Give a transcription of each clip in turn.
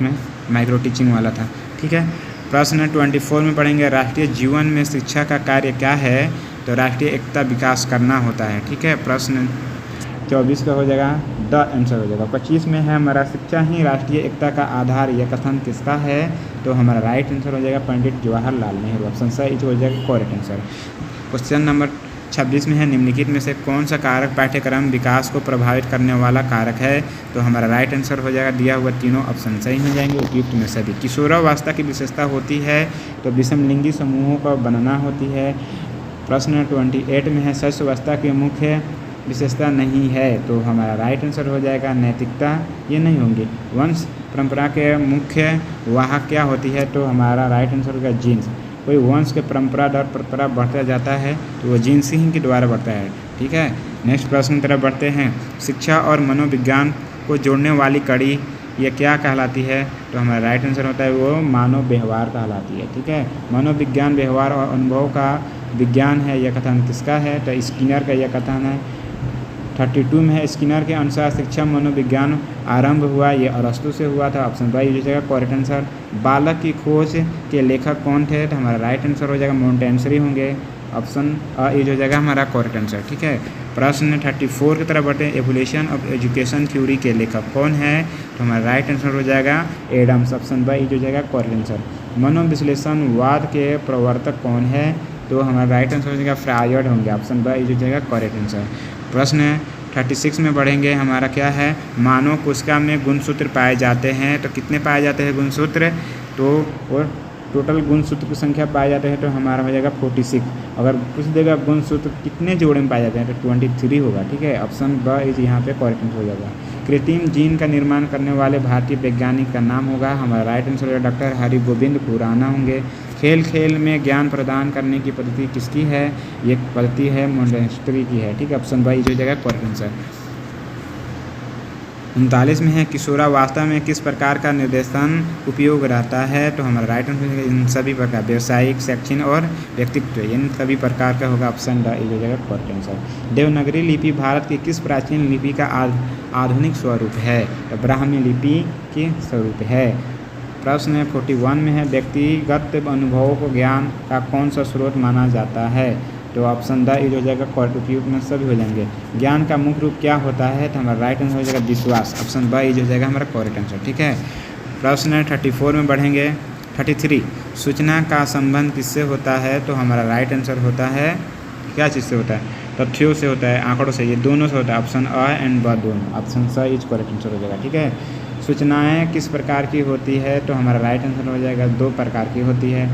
में micro teaching वाला था। ठीक है, प्रश्न 24 में पढ़ेंगे राष्ट्रीय जीवन में शिक्षा का कार्य क्या है, तो राष्ट्रीय एकता विकास करना होता है। ठीक है, प्रश्न 24 का हो जाएगा द आंसर हो जाएगा। 25 में है हमारा शिक्षा ही राष्ट्रीय एकता का आधार, यह कथन किसका है, तो हमारा राइट आंसर हो जाएगा पंडित जवाहरलाल नेहरू, ऑप्शन सी हो जाएगा करेक्ट आंसर। क्वेश्चन नंबर 26 में है निम्नलिखित में से कौन सा कारक पाठ्यक्रम विकास को प्रभावित करने वाला कारक है, तो हमारा राइट आंसर हो जाएगा दिया हुआ तीनों ऑप्शन सही हो जाएंगे उपयुक्त में सभी। किशोरावस्था की विशेषता होती है, तो विषमलिंगी समूहों का बनना होती है। प्रश्न 28 में है शैशवावस्था की मुख्य विशेषता नहीं है, तो हमारा राइट आंसर हो जाएगा नैतिकता, ये नहीं होंगे। वंश परंपरा के मुख्य वाहक क्या होती है, तो हमारा राइट आंसर होगा जीन्स। कोई वंश के परंपरा दर परंपरा बढ़ता जाता है तो वो जीन्स ही के द्वारा बढ़ता है। ठीक है, नेक्स्ट प्रश्न की तरफ बढ़ते हैं। शिक्षा और मनोविज्ञान को जोड़ने वाली कड़ी ये क्या कहलाती है, तो हमारा राइट आंसर होता है वो मानव व्यवहार कहलाती है। ठीक है, मनोविज्ञान व्यवहार और अनुभव का विज्ञान है, यह कथन किसका है, तो स्किनर का यह कथन है। 32 में है स्किनर के अनुसार शिक्षा मनोविज्ञान आरंभ हुआ, ये अरस्तु से हुआ था, ऑप्शन बी हो जाएगा करेक्ट आंसर। बालक की खोज के लेखक कौन थे, तो हमारा राइट आंसर हो जाएगा मोंटेंसरी होंगे, ऑप्शन ए हो जाएगा हमारा करेक्ट आंसर। ठीक है, प्रश्न 34 की तरफ बढ़ते हैं। एवोल्यूशन ऑफ एजुकेशन थ्योरी के लेखक कौन है, तो हमारा राइट आंसर हो जाएगा एडम्स, ऑप्शन बी हो जाएगा करेक्ट आंसर। मनोविश्लेषणवाद के प्रवर्तक कौन है, तो हमारा राइट आंसर हो जाएगा फ्रायड होंगे, ऑप्शन बी हो जाएगा करेक्ट आंसर। प्रश्न 36 में बढ़ेंगे, हमारा क्या है मानव कोशिका में गुणसूत्र पाए जाते हैं, तो कितने पाए जाते हैं गुणसूत्र, तो और टोटल गुणसूत्र की संख्या पाए जाते हैं तो हमारा हो जाएगा 46। अगर पूछ देगा गुणसूत्र कितने जोड़े में पाए जाते हैं तो 23 होगा। ठीक है, ऑप्शन ब यहाँ पे करेक्ट आंसर हो जाएगा। कृत्रिम जीन का निर्माण करने वाले भारतीय वैज्ञानिक का नाम होगा, हमारा राइट आंसर होगा डॉक्टर हरिगोविंद खुराना होंगे। खेल खेल में ज्ञान प्रदान करने की पद्धति किसकी है, ये पद्धति है मोंटेसरी की है। ठीक है, ऑप्शन बी हो जाएगा करेक्ट आंसर। 39 में है किशोरावस्था में किस प्रकार का निर्देशन उपयोग रहता है, तो हमारा राइट आंसर इन सभी प्रकार व्यवसायिक शैक्षणिक और व्यक्तित्व इन सभी प्रकार का होगा, ऑप्शन डी हो जाएगा करेक्ट आंसर। देवनागरी लिपि भारत की किस प्राचीन लिपि का आधुनिक स्वरूप है, तो ब्राह्मी लिपि के स्वरूप है। प्रश्न 41 में है व्यक्तिगत अनुभवों को ज्ञान का कौन सा स्रोत माना जाता है, तो ऑप्शन द हो जाएगा करेक्ट उपयुक्त में सभी हो जाएंगे। ज्ञान का मुख्य रूप क्या होता है, तो हमारा राइट आंसर हो जाएगा विश्वास, ऑप्शन बी हो जाएगा हमारा करेक्ट आंसर। ठीक है, प्रश्न 34 में बढ़ेंगे। 33 सूचना का संबंध किससे होता है, तो हमारा राइट आंसर होता है क्या चीज़ से होता है, तथ्यों से होता है, आंकड़ों से, ये दोनों से होता है, ऑप्शन अ एंड ब दोनों, option C is correct answer हो जाएगा। ठीक है, सूचनाएं किस प्रकार की होती है, तो हमारा राइट आंसर हो जाएगा 2 प्रकार की होती है,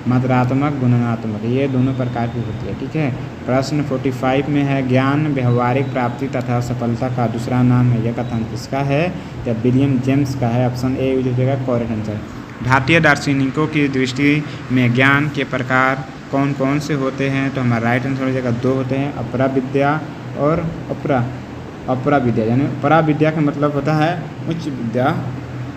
मात्रात्मक गुणात्मक, ये दोनों प्रकार की होती है। ठीक है, प्रश्न 45 में है ज्ञान व्यवहारिक प्राप्ति तथा सफलता का दूसरा नाम है, यह कथन किसका है, या विलियम जेम्स का है, ऑप्शन ए हो जाएगा करेक्ट आंसर। भारतीय दार्शनिकों की दृष्टि में ज्ञान के प्रकार कौन कौन से होते हैं, तो हमारा राइट आंसर हो जाएगा 2 होते हैं, अपरा विद्या और अपरा विद्या, यानी परा विद्या का मतलब होता है उच्च विद्या,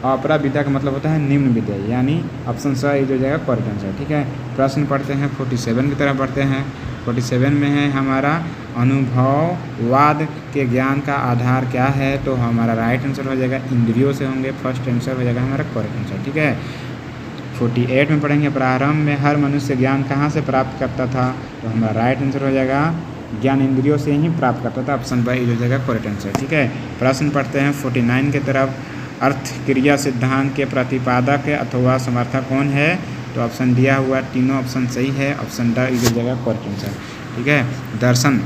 अपरा विद्या का मतलब होता है निम्न विद्या, यानी ऑप्शन सी हो जाएगा करेक्ट आंसर। ठीक है, प्रश्न पढ़ते हैं 47 की तरफ बढ़ते हैं। 47 में है हमारा अनुभववाद के ज्ञान का आधार क्या है, तो हमारा राइट आंसर हो जाएगा इंद्रियों से होंगे, फर्स्ट आंसर हो जाएगा हमारा करेक्ट आंसर। ठीक है, 48 में पढ़ेंगे प्रारंभ में हर मनुष्य ज्ञान कहाँ से प्राप्त करता था, तो हमारा राइट आंसर हो जाएगा ज्ञान इंद्रियों से ही प्राप्त करता था, ऑप्शन बी हो जाएगा करेक्ट आंसर। ठीक है, प्रश्न पढ़ते हैं 49 की तरफ। अर्थ क्रिया सिद्धांत के प्रतिपादक अथवा समर्थक कौन है, तो ऑप्शन दिया हुआ तीनों ऑप्शन सही है, ऑप्शन डी हो जाएगा करेक्ट आंसर। ठीक है, दर्शन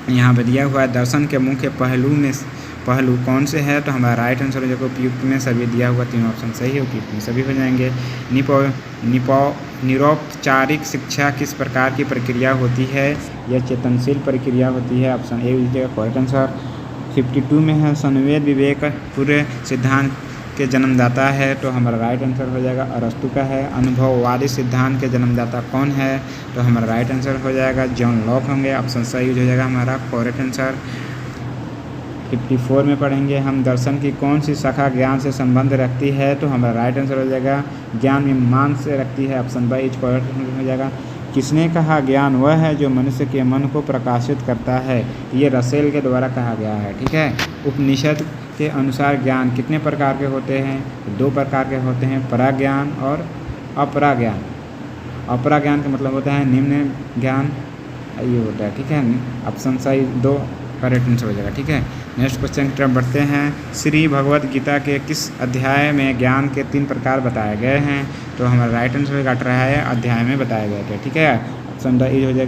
यहाँ पर दिया हुआ है दर्शन के मुख्य पहलू कौन से है, तो हमारा राइट आंसर हो जाएगा उपयुक्त में सभी दिया हुआ तीनों ऑप्शन सही है, उपयुक्त में सभी हो जाएंगे। निरौपचारिक शिक्षा किस प्रकार की प्रक्रिया होती है, यह चेतनशील प्रक्रिया होती है, ऑप्शन ए हो जाएगा करेक्ट आंसर। 52 में है संवेद विवेक पूरे सिद्धांत के जन्मदाता है, तो हमारा राइट आंसर हो जाएगा अरस्तु का है। अनुभववादी सिद्धांत के जन्मदाता कौन है, तो हमारा राइट आंसर हो जाएगा जॉन लॉक होंगे, ऑप्शन सही हो जाएगा हमारा करेक्ट आंसर। 54 में पढ़ेंगे हम दर्शन की कौन सी शाखा ज्ञान से संबंध रखती है, तो हमारा राइट आंसर हो जाएगा ज्ञान मीमांस से रखती है, ऑप्शन बी करेक्ट हो जाएगा। किसने कहा ज्ञान वह है जो मनुष्य के मन को प्रकाशित करता है, ये रसेल के द्वारा कहा गया है। ठीक है, उपनिषद के अनुसार ज्ञान कितने प्रकार के होते हैं? 2 प्रकार के होते हैं, पराज्ञान और अपराज्ञान। अपराज्ञान का मतलब होता है निम्न ज्ञान, ये होता है, ठीक है। ऑप्शन सही 2 करेक्ट आंसर हो जाएगा, ठीक है। नेक्स्ट क्वेश्चन की तरफ बढ़ते हैं। श्री भगवद गीता के किस अध्याय में ज्ञान के 3 प्रकार बताए गए हैं? तो हमारा राइट आंसर होगा 18 अध्याय में बताए गए थे, ठीक है। ऑप्शन द हो जाएगा